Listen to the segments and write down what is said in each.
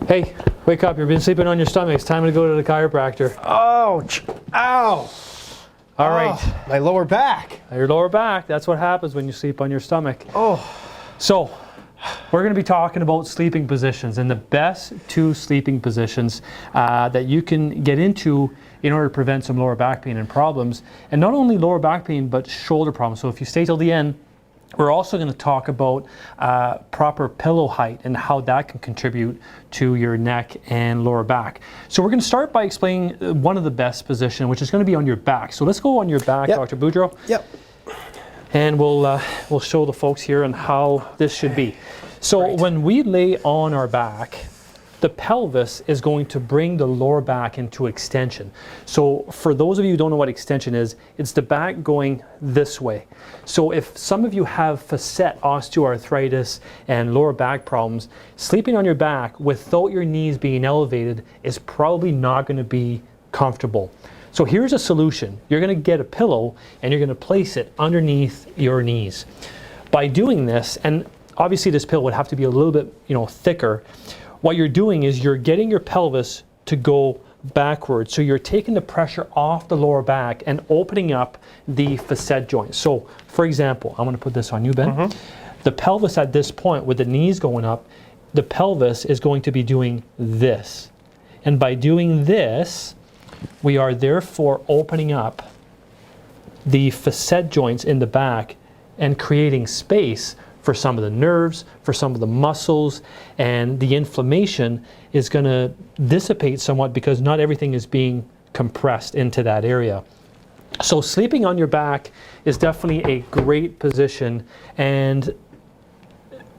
Hey, wake up. You've been sleeping on your stomach. It's time to go to the chiropractor. Ouch. Ow. All right. My lower back. Your lower back. That's what happens when you sleep on your stomach. Oh. So, we're going to be talking about sleeping positions and the best two sleeping positions that you can get into in order to prevent some lower back pain and problems. And not only lower back pain, but shoulder problems. So if you stay till the end, we're also going to talk about proper pillow height and how that can contribute to your neck and lower back. So we're going to start by explaining one of the best positions, which is going to be on your back. So let's go on your back, Yep. Dr. Boudreau. Yep. And we'll show the folks here on how this should be. So when we lay on our back, the pelvis is going to bring the lower back into extension. So for those of you who don't know what extension is, it's the back going this way. So if some of you have facet osteoarthritis and lower back problems, sleeping on your back without your knees being elevated is probably not going to be comfortable. So here's a solution. You're going to get a pillow and you're going to place it underneath your knees. By doing this, and obviously this pillow would have to be a little bit, thicker. What you're doing is you're getting your pelvis to go backwards. So you're taking the pressure off the lower back and opening up the facet joints. So for example, I'm going to put this on you, Ben. The pelvis at this point with the knees going up, the pelvis is going to be doing this. And by doing this, we are therefore opening up the facet joints in the back and creating space for some of the nerves, for some of the muscles, and the inflammation is going to dissipate somewhat because not everything is being compressed into that area. So sleeping on your back is definitely a great position and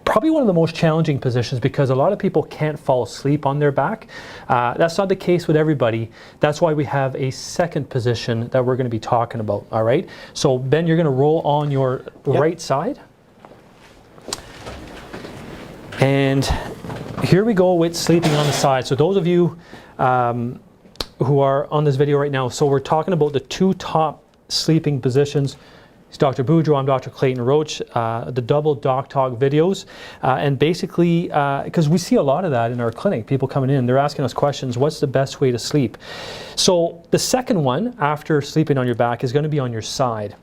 probably one of the most challenging positions because a lot of people can't fall asleep on their back. That's not the case with everybody. That's why we have a second position that we're going to be talking about, all right? So Ben, you're going to roll on your right side. And here we go with sleeping on the side. So those of you who are on this video right now, so we're talking about the two top sleeping positions. It's Dr. Boudreau, I'm Dr. Clayton Roach, the double doc talk videos. And basically, because we see a lot of that in our clinic, people coming in, they're asking us questions, what's the best way to sleep? So the second one, after sleeping on your back, is going to be on your side.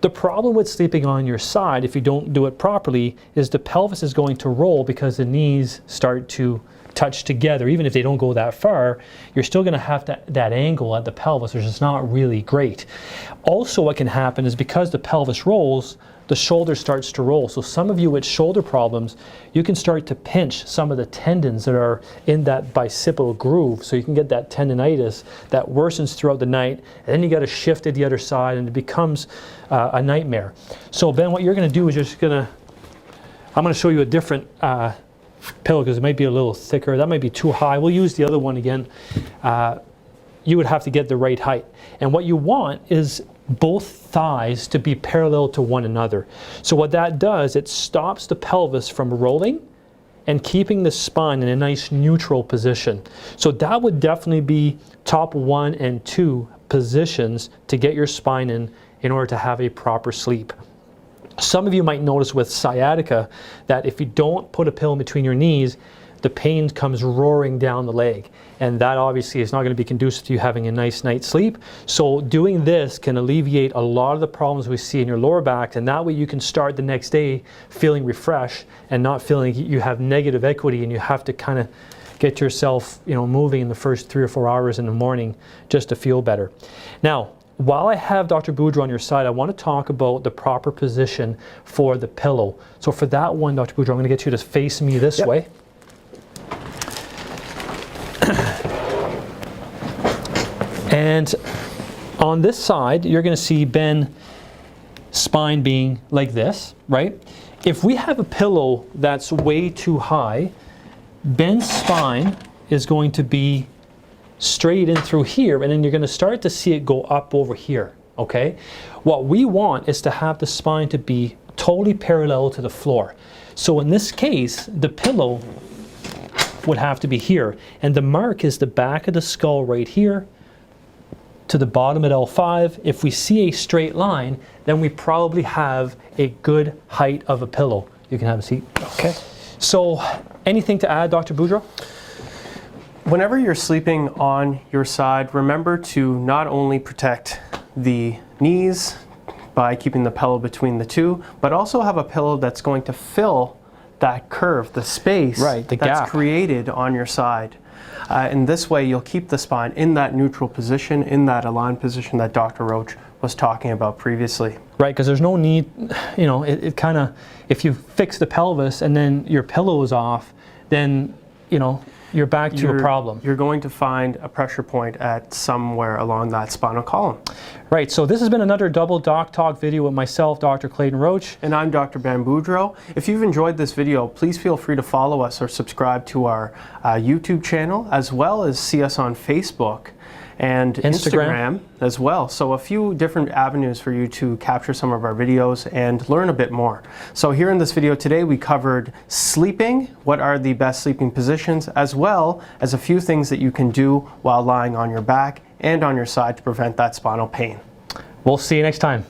The problem with sleeping on your side, if you don't do it properly, is the pelvis is going to roll because the knees start to touch together. Even if they don't go that far, you're still going to have that angle at the pelvis, which is not really great. Also, what can happen is because the pelvis rolls, the shoulder starts to roll. So some of you with shoulder problems, you can start to pinch some of the tendons that are in that bicipital groove. So you can get that tendonitis that worsens throughout the night, and then you got to shift to the other side, and it becomes a nightmare. So Ben, what you're going to do is I'm going to show you a different pillow because it might be a little thicker. That might be too high. We'll use the other one again. You would have to get the right height. And what you want is both thighs to be parallel to one another. So what that does, it stops the pelvis from rolling and keeping the spine in a nice neutral position. So that would definitely be top 1 and 2 positions to get your spine in order to have a proper sleep. Some of you might notice with sciatica that if you don't put a pillow between your knees, the pain comes roaring down the leg. And that obviously is not going to be conducive to you having a nice night's sleep. So doing this can alleviate a lot of the problems we see in your lower back, and that way you can start the next day feeling refreshed and not feeling you have negative equity and you have to kind of get yourself moving in the first 3 or 4 hours in the morning just to feel better. Now, while I have Dr. Boudreau on your side, I want to talk about the proper position for the pillow. So for that one, Dr. Boudreau, I'm going to get you to face me this way. And on this side, you're going to see Ben's spine being like this, right? If we have a pillow that's way too high, Ben's spine is going to be straight in through here, and then you're going to start to see it go up over here, okay? What we want is to have the spine to be totally parallel to the floor. So in this case, the pillow would have to be here, and the mark is the back of the skull right here to the bottom at L5. If we see a straight line, then we probably have a good height of a pillow. You can have a seat. Okay. So anything to add, Dr. Boudreau? Whenever you're sleeping on your side, remember to not only protect the knees by keeping the pillow between the two, but also have a pillow that's going to fill that curve, the space Right, the that's gap. created on your side. In this way, you'll keep the spine in that neutral position, in that aligned position that Dr. Roach was talking about previously. Right, because there's no need, you know, it kind of, if you fix the pelvis and then your pillow is off, then, you know, you're back to a problem. You're going to find a pressure point at somewhere along that spinal column. Right, so this has been another Double Doc Talk video with myself, Dr. Clayton Roach. And I'm Dr. Boudreau. If you've enjoyed this video, please feel free to follow us or subscribe to our YouTube channel, as well as see us on Facebook and Instagram as well. So a few different avenues for you to capture some of our videos and learn a bit more. So here in this video today, we covered sleeping, what are the best sleeping positions, as well as a few things that you can do while lying on your back and on your side to prevent that spinal pain. We'll see you next time.